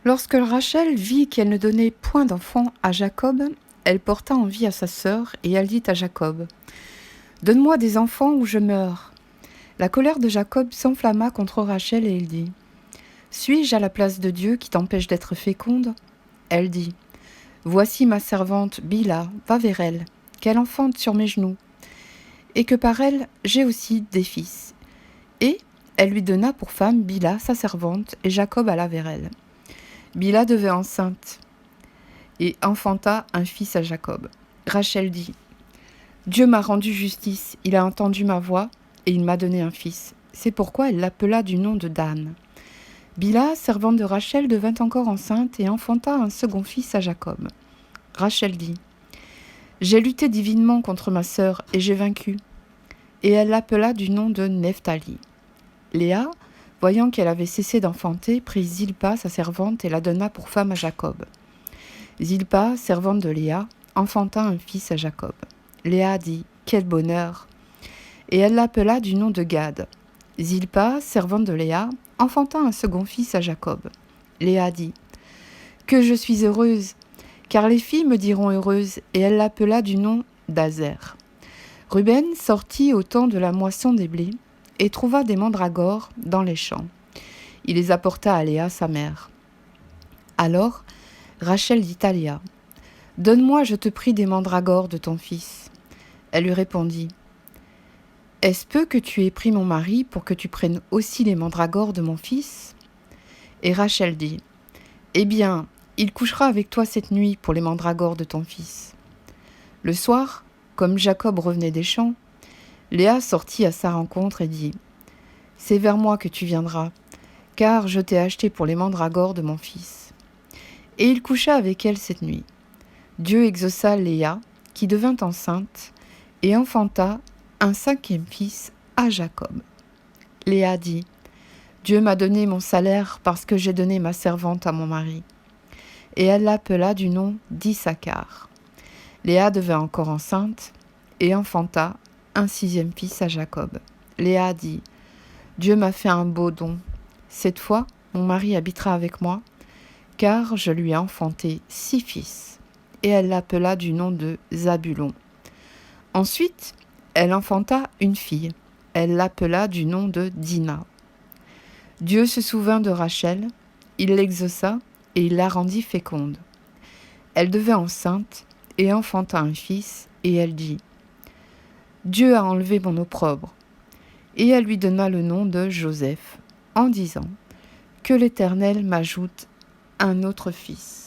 Lorsque Rachel vit qu'elle ne donnait point d'enfant à Jacob, elle porta envie à sa sœur, et elle dit à Jacob : « Donne-moi des enfants ou je meurs. » La colère de Jacob s'enflamma contre Rachel et il dit : « Suis-je à la place de Dieu qui t'empêche d'être féconde ?» Elle dit : « Voici ma servante Bila, va vers elle, qu'elle enfante sur mes genoux, et que par elle j'ai aussi des fils. » Et elle lui donna pour femme Bila, sa servante, et Jacob alla vers elle. Bila devint enceinte et enfanta un fils à Jacob. Rachel dit : « Dieu m'a rendu justice, il a entendu ma voix, et il m'a donné un fils. C'est pourquoi elle l'appela du nom de Dan. » Bila, servante de Rachel, devint encore enceinte et enfanta un second fils à Jacob. Rachel dit : « J'ai lutté divinement contre ma sœur, et j'ai vaincu. » Et elle l'appela du nom de Nephtali. Léa, voyant qu'elle avait cessé d'enfanter, prit Zilpa, sa servante, et la donna pour femme à Jacob. Zilpa, servante de Léa, enfanta un fils à Jacob. Léa dit : « Quel bonheur !» Et elle l'appela du nom de Gad. Zilpa, servante de Léa, enfanta un second fils à Jacob. Léa dit : « Que je suis heureuse, car les filles me diront heureuse, et elle l'appela du nom d'Azer. Ruben sortit au temps de la moisson des blés, et trouva des mandragores dans les champs. Il les apporta à Léa, sa mère. Alors Rachel dit à Léa : « Donne-moi, je te prie, des mandragores de ton fils. » Elle lui répondit : « Est-ce peu que tu aies pris mon mari pour que tu prennes aussi les mandragores de mon fils ?» Et Rachel dit : « Eh bien, il couchera avec toi cette nuit pour les mandragores de ton fils. » Le soir, comme Jacob revenait des champs, Léa sortit à sa rencontre et dit : « C'est vers moi que tu viendras, car je t'ai acheté pour les mandragores de mon fils. » Et il coucha avec elle cette nuit. Dieu exauça Léa, qui devint enceinte, et enfanta un cinquième fils à Jacob. Léa dit : « Dieu m'a donné mon salaire parce que j'ai donné ma servante à mon mari. » Et elle l'appela du nom d'Issachar. Léa devint encore enceinte et enfanta un sixième fils à Jacob. Léa dit : « Dieu m'a fait un beau don. Cette fois, mon mari habitera avec moi, car je lui ai enfanté 6 fils. » Et elle l'appela du nom de Zabulon. Ensuite, elle enfanta une fille. Elle l'appela du nom de Dina. Dieu se souvint de Rachel, il l'exauça et il la rendit féconde. Elle devint enceinte et enfanta un fils, et elle dit : « Dieu a enlevé mon opprobre. » Et elle lui donna le nom de Joseph, en disant : « Que l'Éternel m'ajoute un autre fils. »